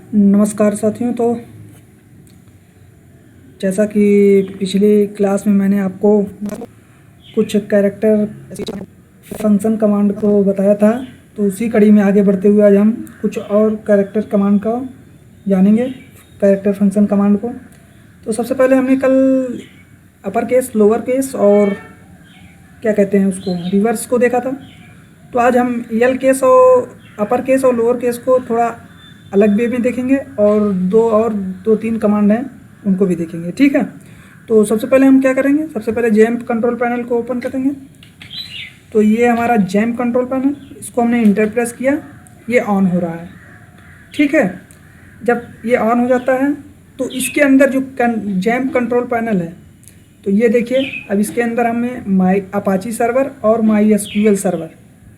नमस्कार साथियों। तो जैसा कि पिछली क्लास में मैंने आपको कुछ कैरेक्टर फंक्शन कमांड को बताया था, तो उसी कड़ी में आगे बढ़ते हुए आज हम कुछ और कैरेक्टर कमांड का जानेंगे, कैरेक्टर फंक्शन कमांड को। तो सबसे पहले हमने कल अपर केस, लोअर केस और क्या कहते हैं उसको, रिवर्स को देखा था। तो आज हम यल केस और अपर केस और लोअर केस को थोड़ा अलग वे में देखेंगे और दो तीन कमांड हैं उनको भी देखेंगे, ठीक है। तो सबसे पहले हम क्या करेंगे, सबसे पहले जैम्प कंट्रोल पैनल को ओपन करेंगे। तो ये हमारा जैम्प कंट्रोल पैनल, इसको हमने इंटर प्रेस किया, ये ऑन हो रहा है, ठीक है। जब ये ऑन हो जाता है तो इसके अंदर जो जैम्प कंट्रोल पैनल है, तो ये देखिए अब इसके अंदर हमें माई अपाची सर्वर और माई एसक्यूएल सर्वर,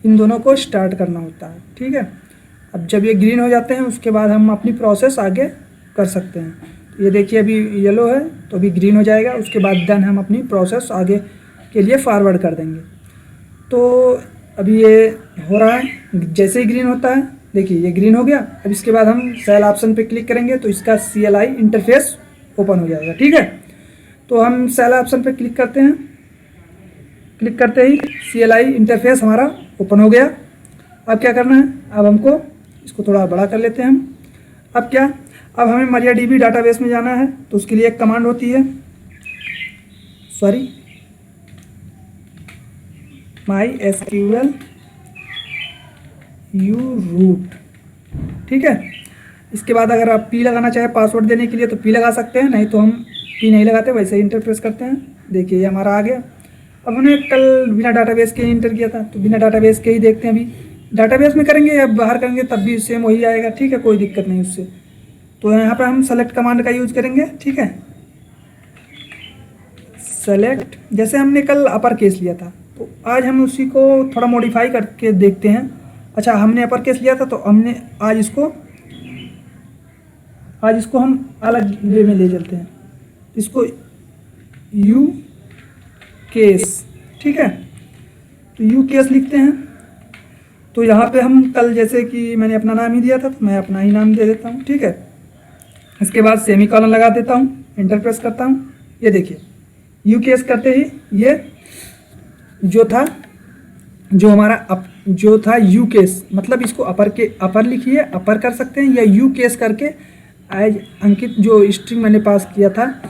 इन दोनों को स्टार्ट करना होता है, ठीक है। अब जब ये ग्रीन हो जाते हैं उसके बाद हम अपनी प्रोसेस आगे कर सकते हैं। ये देखिए अभी येलो है तो अभी ग्रीन हो जाएगा, उसके बाद देन हम अपनी प्रोसेस आगे के लिए फॉरवर्ड कर देंगे। तो अभी ये हो रहा है, जैसे ही ग्रीन होता है देखिए ये ग्रीन हो गया। अब इसके बाद हम सेल ऑप्शन पे क्लिक करेंगे तो इसका CLI इंटरफेस ओपन हो जाएगा, ठीक है। तो हम सेल ऑप्शन पे क्लिक करते हैं, क्लिक करते ही CLI इंटरफेस हमारा ओपन हो गया। अब क्या करना है, अब हमको इसको थोड़ा बड़ा कर लेते हैं हम। अब क्या, अब हमें MariaDB डाटाबेस में जाना है, तो उसके लिए एक कमांड होती है, MySQL uroot, ठीक है। इसके बाद अगर आप P लगाना चाहे पासवर्ड देने के लिए तो P लगा सकते हैं, नहीं तो हम P नहीं लगाते, वैसे ही इंटर प्रेस करते हैं। देखिए ये हमारा आ गया। अब हमने कल बिना डाटाबेस के इंटर किया था, तो बिना डाटाबेस के ही देखते हैं। अभी डाटाबेस में करेंगे या बाहर करेंगे तब भी सेम वही आएगा, ठीक है, कोई दिक्कत नहीं उससे। तो यहाँ पर हम सेलेक्ट कमांड का यूज करेंगे, ठीक है। सेलेक्ट, जैसे हमने कल अपर केस लिया था तो आज हम उसी को थोड़ा मॉडिफाई करके देखते हैं। अच्छा, हमने अपर केस लिया था तो हमने आज इसको हम अलग वे में ले चलते हैं, इसको यू केस, ठीक है। तो यू केस लिखते हैं। तो यहाँ पे हम कल जैसे कि मैंने अपना नाम ही दिया था तो मैं अपना ही नाम दे देता हूँ, ठीक है। इसके बाद सेमीकोलन लगा देता हूँ, इंटर प्रेस करता हूँ। ये देखिए यू केस करते ही ये जो हमारा जो था यू केस, मतलब इसको अपर लिखिए, अपर कर सकते हैं, या यू केस करके एज अंकित जो स्ट्रिंग मैंने पास किया था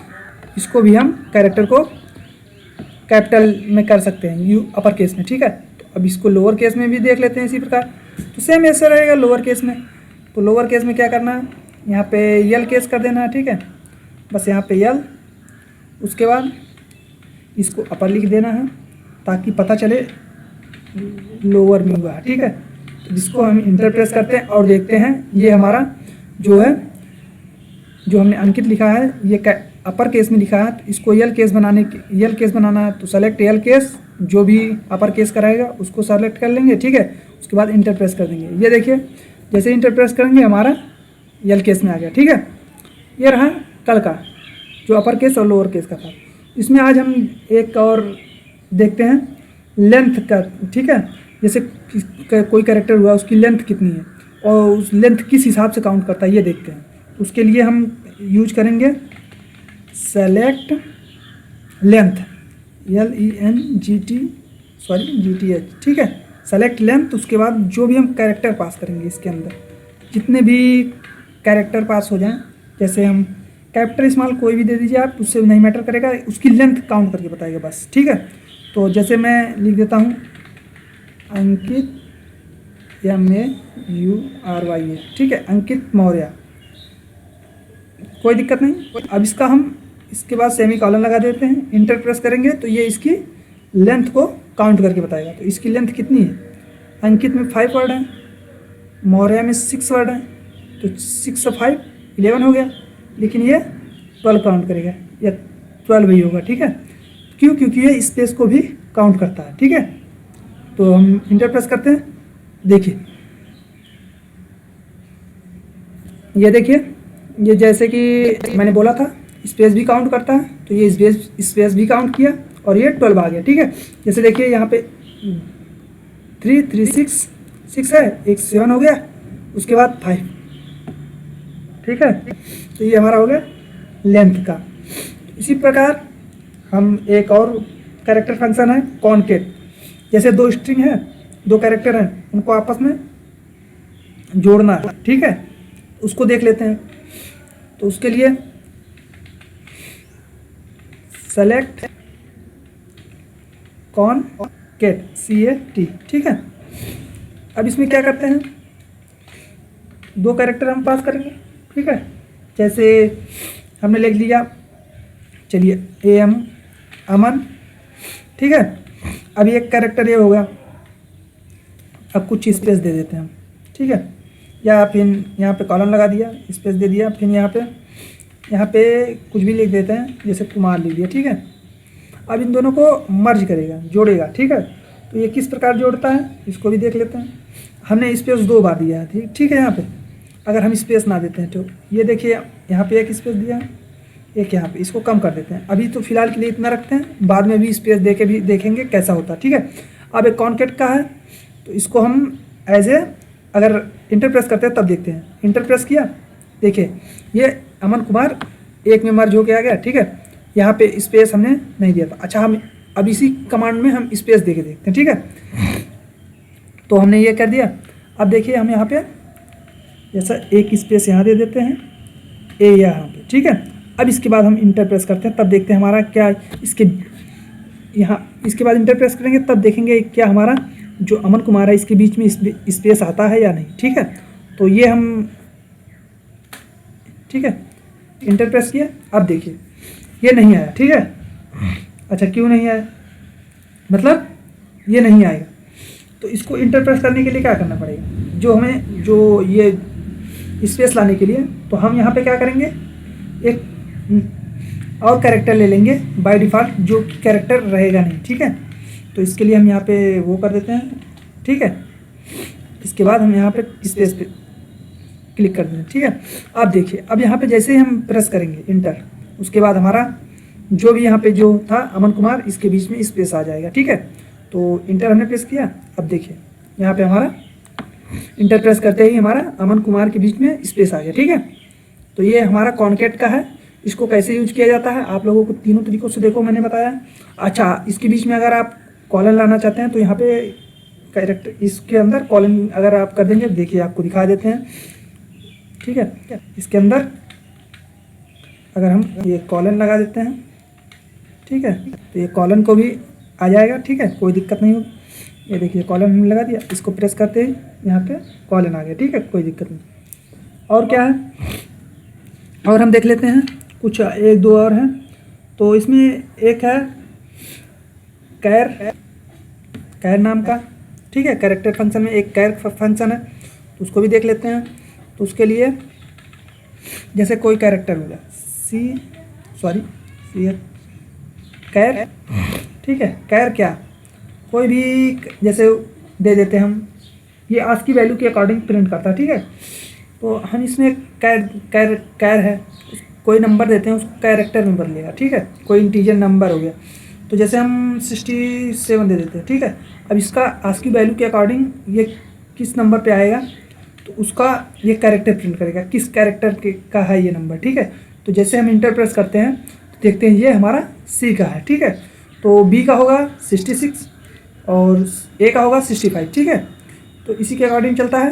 इसको भी हम कैरेक्टर को कैपिटल में कर सकते हैं, यू अपर केस में, ठीक है। तो अब इसको लोअर केस में भी देख लेते हैं इसी प्रकार। तो सेम ऐसे रहेगा लोअर केस में। तो लोअर केस में क्या करना है, यहाँ पे यल केस कर देना है, ठीक है, बस यहाँ पे यल। उसके बाद इसको अपर लिख देना है ताकि पता चले लोअर में हुआ है, ठीक है। तो जिसको हम इंटर प्रेस करते हैं और देखते हैं ये हमारा जो है, जो हमने अंकित लिखा है ये अपर केस में लिखा है। तो इसको यल केस बनाना है तो सेलेक्ट यल केस, जो भी अपर केस कराएगा उसको सेलेक्ट कर लेंगे, ठीक है। उसके बाद इंटर प्रेस कर देंगे। ये देखिए जैसे इंटर प्रेस करेंगे हमारा यल केस में आ गया, ठीक है। ये रहा कल का जो अपर केस और लोअर केस का था। इसमें आज हम एक और देखते हैं लेंथ का, ठीक है। जैसे कोई कैरेक्टर हुआ उसकी लेंथ कितनी है और उस लेंथ किस हिसाब से काउंट करता है ये देखते हैं। तो उसके लिए हम यूज करेंगे सेलेक्ट लेंथ, GTH, ठीक है। Select length. उसके बाद जो भी हम कैरेक्टर पास करेंगे इसके अंदर, जितने भी कैरेक्टर पास हो जाएं, जैसे हम कैपिटल स्मॉल कोई भी दे दीजिए आप, उससे नहीं मैटर करेगा, उसकी लेंथ काउंट करके बताएगा बस, ठीक है। तो जैसे मैं लिख देता हूँ अंकित MAURYA, ठीक है, अंकित मौर्य, कोई दिक्कत नहीं। अब इसका हम इसके बाद सेमीकोलन लगा देते हैं, इंटर प्रेस करेंगे तो ये इसकी लेंथ को काउंट करके बताएगा। तो इसकी लेंथ कितनी है, अंकित में 5 वर्ड है, मौर्य में 6 वर्ड है, तो 6 और 5 11 हो गया, लेकिन ये 12 काउंट करेगा, या 12 ही होगा, ठीक है। क्यों, क्योंकि ये स्पेस को भी काउंट करता है, ठीक है। तो हम इंटर प्रेस करते हैं, देखिए ये देखिए ये जैसे कि मैंने बोला था स्पेस भी काउंट करता है, तो ये स्पेस भी काउंट किया और ये 12 आ गया, ठीक है। जैसे देखिए यहाँ पे 3 3 6 है, एक 7 हो गया, उसके बाद 5 ठीक है। तो ये हमारा हो गया लेंथ का। इसी प्रकार हम एक और कैरेक्टर फंक्शन है कॉनकेट। जैसे दो स्ट्रिंग है, दो कैरेक्टर हैं, उनको आपस में जोड़ना है, ठीक है। उसको देख लेते हैं। तो उसके लिए सेलेक्ट कॉनकेट CAT, ठीक है। अब इसमें क्या करते हैं, दो कैरेक्टर हम पास करेंगे, ठीक है। जैसे हमने लिख लिया, चलिए AM अमन, ठीक है। अभी एक कैरेक्टर ये होगा, अब कुछ स्पेस दे देते हैं हम, ठीक है। या फिर यहाँ पे कॉलन लगा दिया, स्पेस दे दिया, फिर यहाँ पे कुछ भी लिख देते हैं, जैसे कुमार लिख दिया, ठीक है। अब इन दोनों को मर्ज करेगा, जोड़ेगा, ठीक है। तो ये किस प्रकार जोड़ता है इसको भी देख लेते हैं। हमने स्पेस 2 बार दिया है, ठीक है। यहाँ पे अगर हम स्पेस ना देते हैं तो ये देखिए यहाँ पे एक स्पेस दिया है, एक यहाँ पे, इसको कम कर देते हैं। अभी तो फिलहाल के लिए इतना रखते हैं, बाद में भी स्पेस दे के भी देखेंगे कैसा होता है, ठीक है। अब एक कॉनकेट का है, तो इसको हम एज ए अगर इंटर प्रेस करते हैं तब देखते हैं। इंटर प्रेस किया, देखिए ये अमन कुमार एक में मर्ज हो के आ गया, ठीक है। यहाँ पे स्पेस हमने नहीं दिया था। अच्छा, हम अब इसी कमांड में हम स्पेस दे के देखते हैं, ठीक है। तो हमने ये कर दिया। अब देखिए हम यहाँ पे जैसा एक स्पेस यहाँ दे देते हैं, ए यहाँ पे, ठीक है। अब इसके बाद हम इंटर प्रेस करते हैं, तब देखते हैं हमारा क्या इसके यहाँ, इसके बाद इंटर प्रेस करेंगे तब देखेंगे क्या हमारा जो अमन कुमार है इसके बीच में स्पेस आता है या नहीं, ठीक है। तो ये हम, ठीक है, इंटर प्रेस किया। अब देखिए ये नहीं आया, ठीक है। अच्छा, क्यों नहीं आया, मतलब ये नहीं आएगा। तो इसको इंटर प्रेस करने के लिए क्या करना पड़ेगा, जो हमें जो ये स्पेस लाने के लिए, तो हम यहाँ पे क्या करेंगे, एक और कैरेक्टर ले लेंगे बाय डिफ़ॉल्ट, जो कि कैरेक्टर रहेगा नहीं, ठीक है। तो इसके लिए हम यहाँ पे वो कर देते हैं, ठीक है। इसके बाद हम यहाँ पे स्पेस पे क्लिक कर देंगे, ठीक है। अब देखिए, अब यहाँ पे जैसे ही हम प्रेस करेंगे इंटर, उसके बाद हमारा जो भी यहाँ पे जो था अमन कुमार, इसके बीच में स्पेस आ जाएगा, ठीक है। तो इंटर हमने प्रेस किया। अब देखिए यहाँ पे हमारा इंटर प्रेस करते ही हमारा अमन कुमार के बीच में स्पेस आ गया, ठीक है। तो ये हमारा कॉनकेट का है। इसको कैसे यूज किया जाता है आप लोगों को तीनों तरीकों से देखो मैंने बताया। अच्छा, इसके बीच में अगर आप कॉलन लाना चाहते हैं तो यहाँ पे कैरेक्टर इसके अंदर कॉलन अगर आप कर देंगे, देखिए आपको दिखा देते हैं, ठीक है। इसके अंदर अगर हम ये कॉलन लगा देते हैं, ठीक है, तो ये कॉलन को भी आ जाएगा, ठीक है, कोई दिक्कत नहीं होगी। ये देखिए कॉलन हमने लगा दिया, इसको प्रेस करते ही यहाँ पे कॉलन आ गया, ठीक है, कोई दिक्कत नहीं। और क्या है, और हम देख लेते हैं कुछ एक दो और हैं। तो इसमें एक है कैर नाम का, ठीक है, कैरेक्टर फंक्शन में एक कैर फंक्शन है, तो उसको भी देख लेते हैं। तो उसके लिए जैसे कोई कैरेक्टर हो गया कैर, ठीक है। कैर क्या, कोई भी जैसे दे देते हैं हम, ये आज की वैल्यू के अकॉर्डिंग प्रिंट करता है, ठीक है। तो हम इसमें कैर है, कोई नंबर देते हैं उसको कैरेक्टर में बदलेगा, ठीक है, कोई इंटीजर नंबर हो गया। तो जैसे हम 67 दे देते हैं, ठीक है। अब इसका आज की वैल्यू के अकॉर्डिंग ये किस नंबर पे आएगा, तो उसका ये कैरेक्टर प्रिंट करेगा, किस कैरेक्टर के का है ये नंबर, ठीक है। तो जैसे हम इंटर प्रेस करते हैं तो देखते हैं ये हमारा C का है, ठीक है। तो B का होगा 66 और A का होगा 65, ठीक है। तो इसी के अकॉर्डिंग चलता है,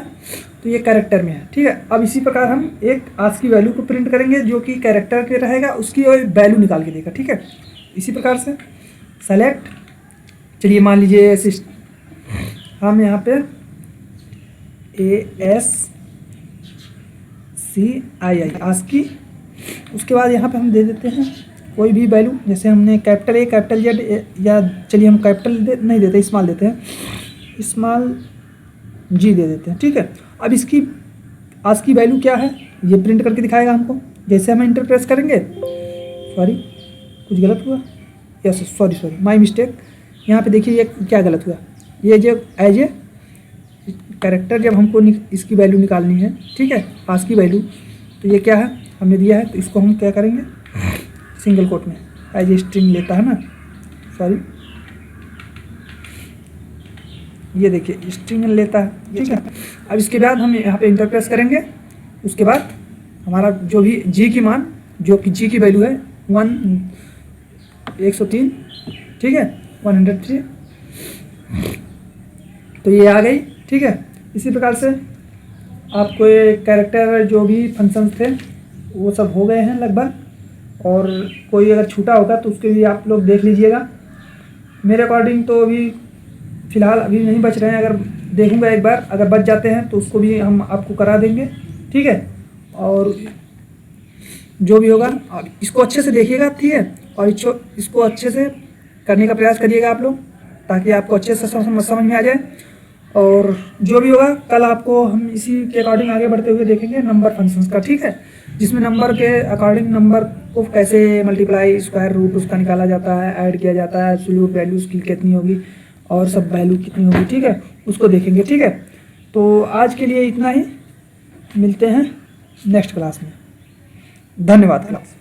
तो ये कैरेक्टर में है, ठीक है। अब इसी प्रकार हम एक आज की वैल्यू को प्रिंट करेंगे जो कि कैरेक्टर के रहेगा, उसकी वैल्यू निकाल के देगा, ठीक है। इसी प्रकार से सेलेक्ट, चलिए मान लीजिए हम यहाँ पे ASCII आज की, उसके बाद यहाँ पे हम दे देते हैं कोई भी वैल्यू, जैसे हमने कैपिटल A कैपिटल Z, या चलिए हम कैपिटल नहीं देते, स्मॉल देते हैं, स्मॉल G दे देते हैं, ठीक है। अब इसकी आज की वैल्यू क्या है ये प्रिंट करके दिखाएगा हमको। जैसे हम इंटर प्रेस करेंगे, सॉरी कुछ गलत हुआ, यस सॉरी माय मिस्टेक। यहाँ पे देखिए ये क्या गलत हुआ, ये जो एज ए कैरेक्टर जब हमको इसकी वैल्यू निकालनी है, ठीक है, आज की वैल्यू, तो ये क्या है हमने दिया है, तो इसको हम क्या करेंगे सिंगल कोट में एज ए स्ट्रिंग लेता है ना, सॉरी ये देखिए स्ट्रिंग लेता है, ठीक है। अब इसके बाद हम यहाँ पे इंटर प्रेस करेंगे, उसके बाद हमारा जो भी जी की मान, जो कि जी की वैल्यू है 103, ठीक है, 103, तो ये आ गई, ठीक है। इसी प्रकार से आपको ये कैरेक्टर जो भी फंक्शन थे वो सब हो गए हैं लगभग, और कोई अगर छूटा होगा तो उसके भी आप लोग देख लीजिएगा। मेरे अकॉर्डिंग तो अभी फ़िलहाल अभी नहीं बच रहे हैं, अगर देखूंगा एक बार, अगर बच जाते हैं तो उसको भी हम आपको करा देंगे, ठीक है। और जो भी होगा इसको अच्छे से देखिएगा, ठीक है, और इसको अच्छे से करने का प्रयास करिएगा आप लोग, ताकि आपको अच्छे से समझ में आ जाए। और जो भी होगा कल आपको हम इसी के अकॉर्डिंग आगे बढ़ते हुए देखेंगे नंबर फंक्शंस का, ठीक है, जिसमें नंबर के अकॉर्डिंग नंबर को कैसे मल्टीप्लाई, स्क्वायर रूट उसका निकाला जाता है, ऐड किया जाता है, एब्सोल्यूट वैल्यू उसकी कितनी होगी और सब वैल्यू कितनी होगी, ठीक है, उसको देखेंगे, ठीक है। तो आज के लिए इतना ही, मिलते हैं नेक्स्ट क्लास में। धन्यवाद क्लास।